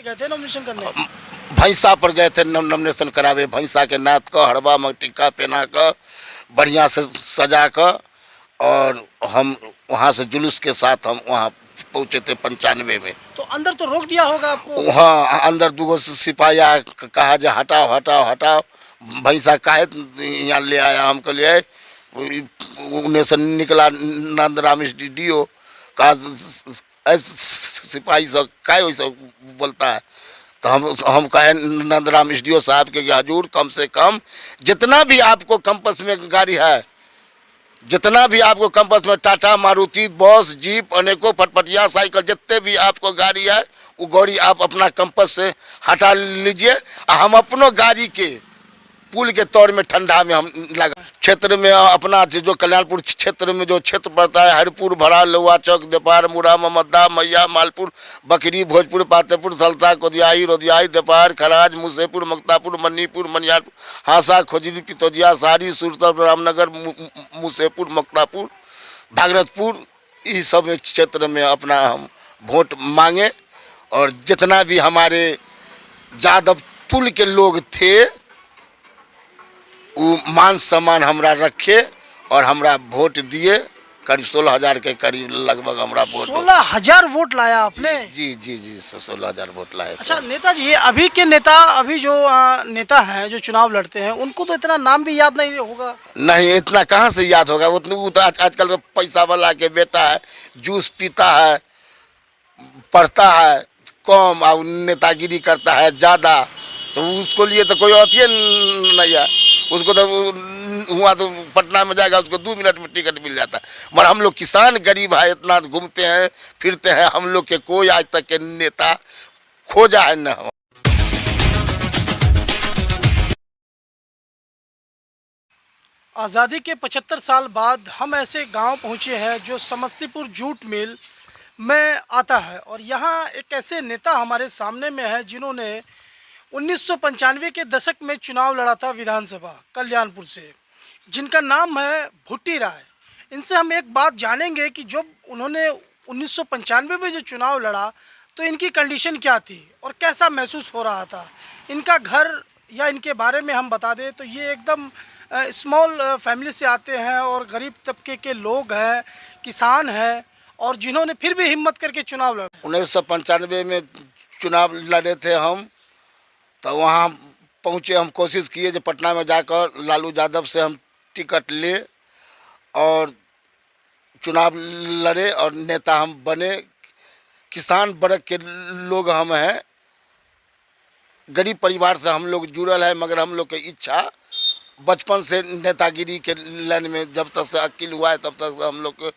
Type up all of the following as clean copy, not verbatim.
गए थे नॉमिनेशन करने? भैंसा पर गए थे नॉमिनेशन करावे। भैंसा के नाथ का हड़वा में टिक्का पहना कर बढ़िया से सजा कर, और हम वहाँ से जुलूस के साथ हम वहाँ पहुँचे थे 95 में। तो अंदर तो रोक दिया होगा आपको? हाँ, अंदर दूगो सिपाही कहा जो हटाओ हटाओ हटाओ, भैंसा काहे यहाँ ले आया, हमको ले आए। उन्हें से निकला नंदराम डीडीओ कहा सिपाही सब काहे वैसे बोलता है। तो हम कहे नंदराम डीडीओ साहब के हजूर कम से कम जितना भी आपको कैंपस में गाड़ी है, जितना भी आपको कैंपस में टाटा मारुति बस जीप अनेकों फटफटिया साइकिल जितने भी आपको गाड़ी है, वो गाड़ी आप अपना कैंपस से हटा लीजिए। हम अपनों गाड़ी के पुल के तौर में ठंडा में हम लगा क्षेत्र में अपना जो कल्याणपुर क्षेत्र में जो क्षेत्र पड़ता है, हरिपुर भरा लुआ चौक देपार मुरा ममद्दा मैया मालपुर बकरी भोजपुर पातेपुर सलता कोदियाई रोदियाई देपार खराज मुसेपुर मक्तापुर मन्नीपुर मनियारपुर हासा खोजरी पितौजिया सारी सुरतपुर रामनगर मुसेपुर मक्तापुर भागरथपुर, इस सब क्षेत्र में अपना हम वोट मांगे। और जितना भी हमारे यादव तुल के लोग थे वो मान सम्मान हमरा रखे और हमरा वोट दिए। करीब 16,000 के करीब लगभग हमरा वोट। 16,000 वोट लाया आपने? जी जी जी 16,000 वोट लाए। अच्छा नेताजी, अभी के नेता, अभी जो नेता हैं जो चुनाव लड़ते हैं, उनको तो इतना नाम भी याद नहीं होगा। नहीं, इतना कहाँ से याद होगा। वो तो आजकल तो पैसा वाला के बेटा है, जूस पीता है, पढ़ता है कम और नेतागिरी करता है ज़्यादा, तो उसको लिए तो कोई होती है नहीं है। उसको तो हुआ तो पटना में जाएगा, उसको 2 मिनट में टिकट मिल जाता है। मगर हम लोग किसान गरीब है, इतना घूमते हैं फिरते हैं, हम लोग के कोई आज तक के नेता खोजा है न। आज़ादी के 75 साल बाद हम ऐसे गांव पहुंचे हैं जो समस्तीपुर जूट मिल में आता है, और यहाँ एक ऐसे नेता हमारे सामने में है जिन्होंने 1995 के दशक में चुनाव लड़ा था विधानसभा कल्याणपुर से, जिनका नाम है भुट्टी राय। इनसे हम एक बात जानेंगे कि जब उन्होंने 1995 में जो चुनाव लड़ा तो इनकी कंडीशन क्या थी और कैसा महसूस हो रहा था। इनका घर या इनके बारे में हम बता दें तो ये एकदम स्मॉल फैमिली से आते हैं और गरीब तबके के लोग हैं, किसान हैं, और जिन्होंने फिर भी हिम्मत करके चुनाव लड़ा। 1995 में चुनाव लड़े थे हम, तो वहाँ पहुँचे। हम कोशिश किए जो पटना में जाकर लालू यादव से हम टिकट ले और चुनाव लड़े और नेता हम बने। किसान वर्ग के लोग हम हैं, गरीब परिवार से हम लोग जुड़ल है, मगर हम लोग की इच्छा बचपन से नेतागिरी के लाइन में जब तक से अकिल हुआ है तब तक से हम लोग को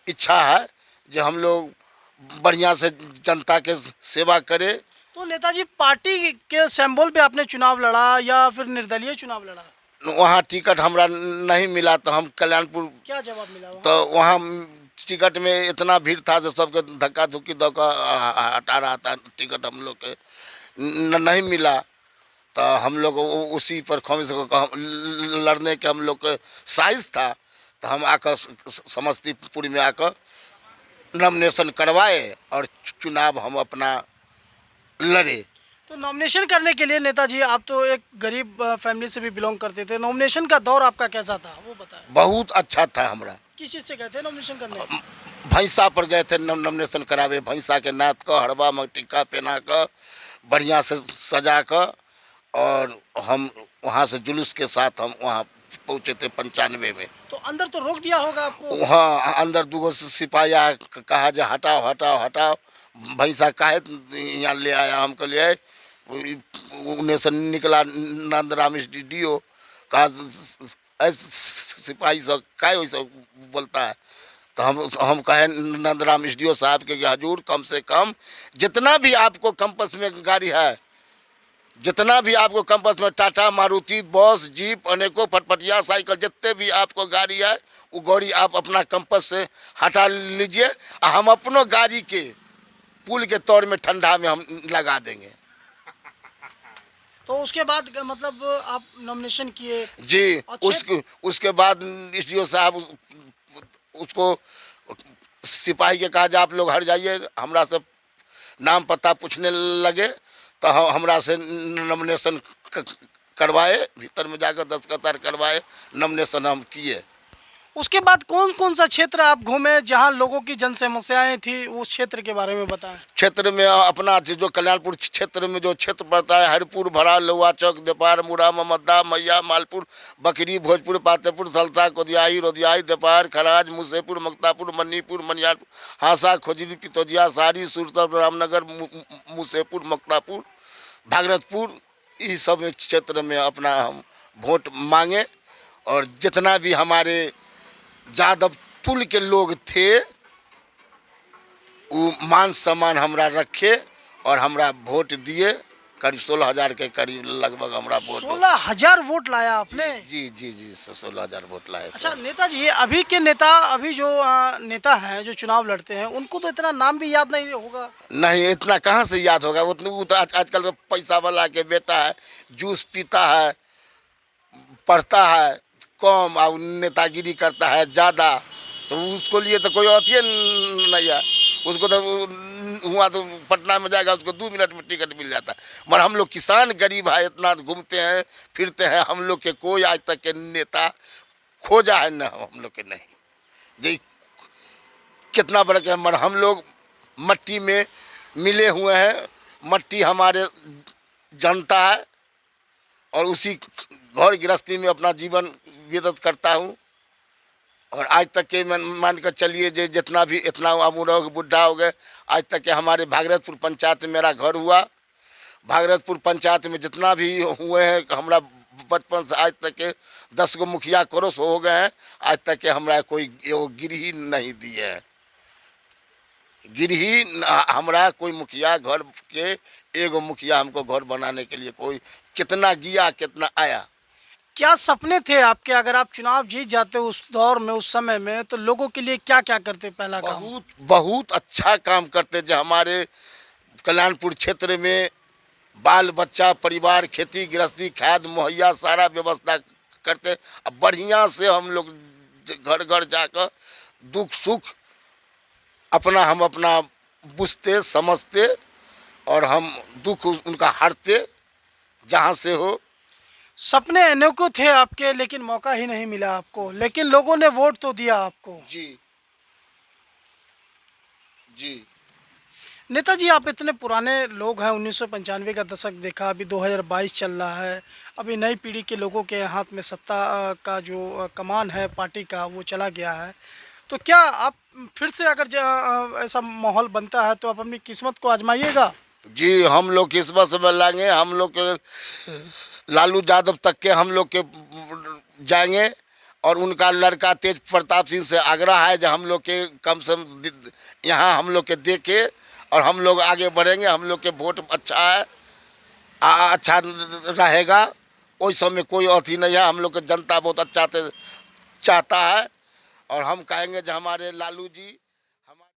इच्छा है जो हम लोग बढ़िया से जनता के सेवा करें। तो नेताजी, पार्टी के सिंबल पे आपने चुनाव लड़ा या फिर निर्दलीय चुनाव लड़ा? वहाँ टिकट हमरा नहीं मिला तो हम कल्याणपुर। क्या जवाब मिला वहाँ? तो वहाँ टिकट में इतना भीड़ था जो सबके धक्का धुक्की दौका हटा रहा था, टिकट हम लोग के नहीं मिला। तो हम लोग उसी पर खोमिस को लड़ने के हम लोग के साइज था, तो हम आकर समस्तीपुर में आकर नॉमिनेशन करवाए और चुनाव हम अपना लड़े। तो नॉमिनेशन करने के लिए नेताजी, आप तो एक गरीब फैमिली से भी बिलोंग करते थे, नॉमिनेशन का दौर आपका कैसा था वो बताएं। बहुत अच्छा था हमरा। किस चीज़ से गए थे नॉमिनेशन करने? भैंसा पर गए थे नॉमिनेशन करावे। भैंसा के नाथ का हड़वा में टिक्का पहना कर बढ़िया से सजा कर, और हम वहाँ से जुलूस के साथ हम वहाँ पहुँचे थे 95 में। तो अंदर तो रोक दिया होगा आपको? हाँ, अंदर दूगो सिपाही कहा जो हटाओ हटाओ हटाओ, भैंसा काहे यहाँ ले आया, हमको ले आए। उन्हें से निकला नंदराम डीडीओ कहा सिपाही सब काहे वैसे बोलता है। तो हम कहे नंदराम डीडीओ साहब के हजूर कम से कम जितना भी आपको कैंपस में गाड़ी है, जितना भी आपको कैंपस में टाटा मारुति बस जीप अनेकों फटफटिया साइकिल जितने भी आपको गाड़ी है, वो गाड़ी आप अपना कैंपस से हटा लीजिए। हम अपनों गाड़ी के पुल के तौर में ठंडा में हम लगा देंगे। तो उसके बाद मतलब आप नॉमिनेशन किए? जी, उसके बाद डीडीओ साहब उसको सिपाही के कहा आप लोग हट जाइए। हमरा से नाम पता पूछने लगे, तो हमरा से नॉमिनेशन करवाए, भीतर में जाकर दस्तखत करवाए, नॉमिनेशन हम किए। उसके बाद कौन कौन सा क्षेत्र आप घूमे जहां लोगों की जन समस्याएं थी, उस क्षेत्र के बारे में बताएं। क्षेत्र में अपना जो कल्याणपुर क्षेत्र में जो क्षेत्र पड़ता है, हरिपुर, भरा, लोहा चौक, देपार, मुरा, ममद्दा, मैया, मालपुर, बकरी, भोजपुर, पातेपुर, सलता, कोदियाई, रोदियाई, देपार, खराज, मुसेपुर, मक्तापुर, मन्नीपुर, मनियारपुर, हांसा, खोजरी, पितौजिया, सारी, सुरतपुर, रामनगर, मुसेपुर, मक्तापुर, भागरथपुर, इस सब क्षेत्र में अपना हम वोट मांगे। और जितना भी हमारे यादव तुल के लोग थे वो मान सम्मान हमरा रखे और हमरा वोट दिए। करीब 16,000 के करीब लगभग हमरा वोट। 16,000 वोट लाया आपने? जी जी जी 16,000 वोट लाए। अच्छा नेताजी, ये अभी के नेता, अभी जो नेता हैं जो चुनाव लड़ते हैं, उनको तो इतना नाम भी याद नहीं होगा। नहीं, इतना कहाँ से याद होगा। वो तो आजकल तो पैसा वाला के बेटा है, जूस पीता है, पढ़ता है कम और नेतागिरी करता है ज़्यादा, तो उसको लिए तो कोई अथिए नहीं है। उसको तो हुआ तो पटना में जाएगा, उसको 2 मिनट में टिकट मिल जाता है। मगर हम लोग किसान गरीब है, इतना घूमते हैं फिरते हैं, हम लोग के कोई आज तक के नेता खोजा है न हम लोग के नहीं। ये कितना बड़ा के मगर हम लोग मट्टी में मिले हुए हैं, मट्टी हमारे जनता है और उसी घर गृहस्थी में अपना जीवन व्यतीत करता हूँ। और आज तक के मान कर चलिए जितना भी इतना अमूर हो बुढ़ा हो गए, आज तक के हमारे भागरथपुर पंचायत में मेरा घर हुआ। भागरथपुर पंचायत में जितना भी हुए हैं, हमारा बचपन से आज तक के 10 गो मुखिया कोरस हो गए हैं, आज तक के हमारा कोई गिरही नहीं दिए है। गिरही हमारा कोई मुखिया घर के एगो मुखिया हमको घर बनाने के लिए कोई कितना गया कितना आया। क्या सपने थे आपके, अगर आप चुनाव जीत जाते उस दौर में, उस समय में, तो लोगों के लिए क्या क्या करते? पहला काम बहुत अच्छा काम करते जो हमारे कल्याणपुर क्षेत्र में बाल बच्चा परिवार खेती गृहस्थी खाद मुहैया सारा व्यवस्था करते। अब बढ़िया से हम लोग घर घर जाकर दुख सुख हम अपना बुझते समझते और हम दुख उनका हरते जहाँ से हो। सपने अनेकों थे आपके, लेकिन मौका ही नहीं मिला आपको, लेकिन लोगों ने वोट तो दिया आपको। जी जी नेताजी, आप इतने पुराने लोग हैं, 1995 का दशक देखा, अभी 2022 चल रहा है, अभी नई पीढ़ी के लोगों के हाथ में सत्ता का जो कमान है पार्टी का वो चला गया है, तो क्या आप फिर से अगर ऐसा माहौल बनता है तो आप अपनी किस्मत को आजमाइएगा? जी, हम लोग किस्मत में लाएंगे। हम लोग के लालू यादव तक के हम लोग के जाएंगे और उनका लड़का तेज प्रताप सिंह से आग्रह है जो हम लोग के कम से कम यहाँ हम लोग के देखे और हम लोग आगे बढ़ेंगे। हम लोग के वोट अच्छा है, अच्छा रहेगा, कोई समय कोई अथी नहीं है। हम लोग के जनता बहुत अच्छा से चाहता है और हम कहेंगे जो हमारे लालू जी